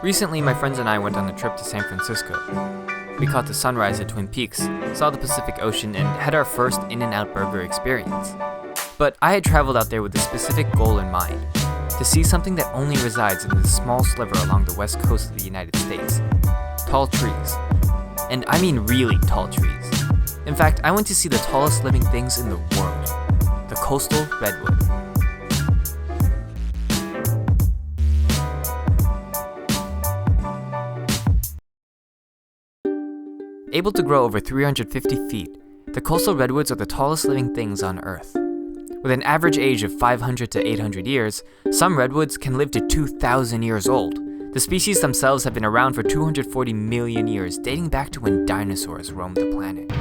Recently, my friends and I went on a trip to San Francisco. We caught the sunrise at Twin Peaks, saw the Pacific Ocean, and had our first In-N-Out burger experience. But I had traveled out there with a specific goal in mind, to see something that only resides in this small sliver along the west coast of the United States. Tall trees. And I mean really tall trees. In fact, I went to see the tallest living things in the world, the Coastal Redwood. Able to grow over 350 feet, the coastal redwoods are the tallest living things on Earth. With an average age of 500 to 800 years, some redwoods can live to 2,000 years old. The species themselves have been around for 240 million years, dating back to when dinosaurs roamed the planet.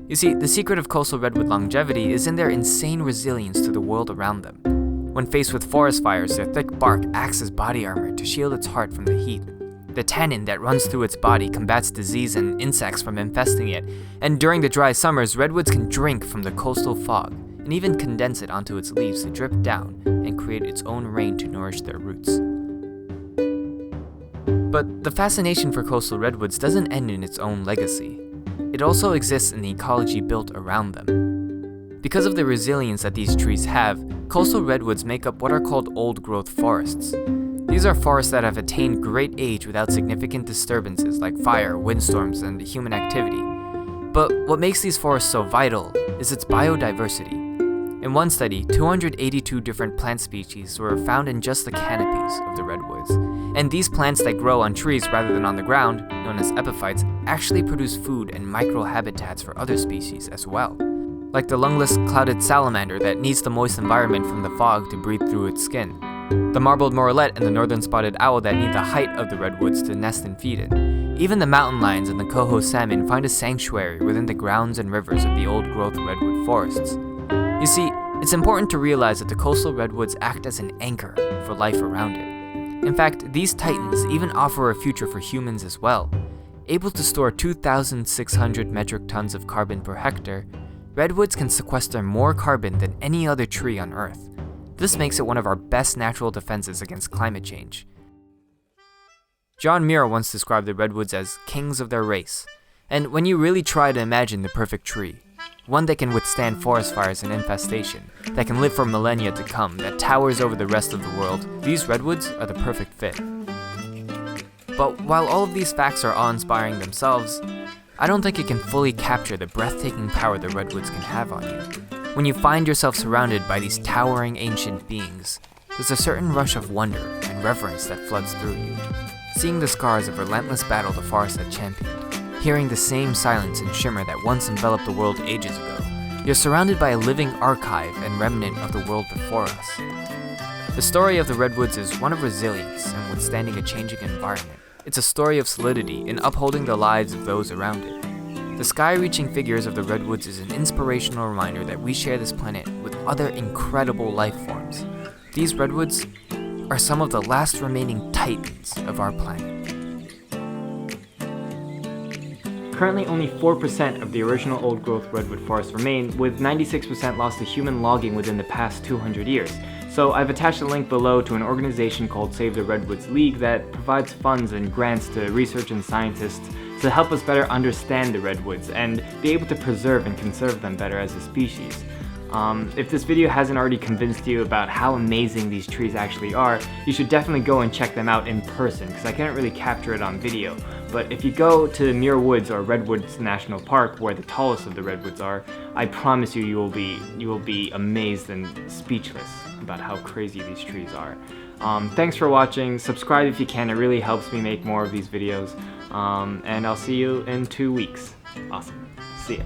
You see, the secret of coastal redwood longevity is in their insane resilience to the world around them. When faced with forest fires, their thick bark acts as body armor to shield its heart from the heat. The tannin that runs through its body combats disease and insects from infesting it, and during the dry summers, redwoods can drink from the coastal fog, and even condense it onto its leaves to drip down and create its own rain to nourish their roots. But the fascination for coastal redwoods doesn't end in its own legacy. It also exists in the ecology built around them. Because of the resilience that these trees have, coastal redwoods make up what are called old-growth forests. These are forests that have attained great age without significant disturbances like fire, windstorms, and human activity. But what makes these forests so vital is its biodiversity. In one study, 282 different plant species were found in just the canopies of the redwoods. And these plants that grow on trees rather than on the ground, known as epiphytes, actually produce food and microhabitats for other species as well. Like the lungless clouded salamander that needs the moist environment from the fog to breathe through its skin. The marbled morelet and the northern spotted owl that need the height of the redwoods to nest and feed in. Even the mountain lions and the coho salmon find a sanctuary within the grounds and rivers of the old-growth redwood forests. You see, it's important to realize that the coastal redwoods act as an anchor for life around it. In fact, these titans even offer a future for humans as well. Able to store 2,600 metric tons of carbon per hectare, redwoods can sequester more carbon than any other tree on Earth. This makes it one of our best natural defenses against climate change. John Muir once described the redwoods as kings of their race. And when you really try to imagine the perfect tree, one that can withstand forest fires and infestation, that can live for millennia to come, that towers over the rest of the world, these redwoods are the perfect fit. But while all of these facts are awe-inspiring themselves, I don't think it can fully capture the breathtaking power the redwoods can have on you. When you find yourself surrounded by these towering ancient beings, there's a certain rush of wonder and reverence that floods through you. Seeing the scars of relentless battle the forest had championed, hearing the same silence and shimmer that once enveloped the world ages ago, you're surrounded by a living archive and remnant of the world before us. The story of the redwoods is one of resilience and withstanding a changing environment. It's a story of solidity in upholding the lives of those around it. The sky-reaching figures of the redwoods is an inspirational reminder that we share this planet with other incredible life forms. These redwoods are some of the last remaining titans of our planet. Currently, only 4% of the original old-growth redwood forest remain, with 96% lost to human logging within the past 200 years. So I've attached a link below to an organization called Save the Redwoods League that provides funds and grants to research and scientists to help us better understand the redwoods and be able to preserve and conserve them better as a species. If this video hasn't already convinced you about how amazing these trees actually are, you should definitely go and check them out in person, because I can't really capture it on video. But if you go to Muir Woods or Redwoods National Park, where the tallest of the redwoods are, I promise you, you will be amazed and speechless about how crazy these trees are. Thanks for watching. Subscribe if you can, it really helps me make more of these videos. And I'll see you in 2 weeks. Awesome. See ya.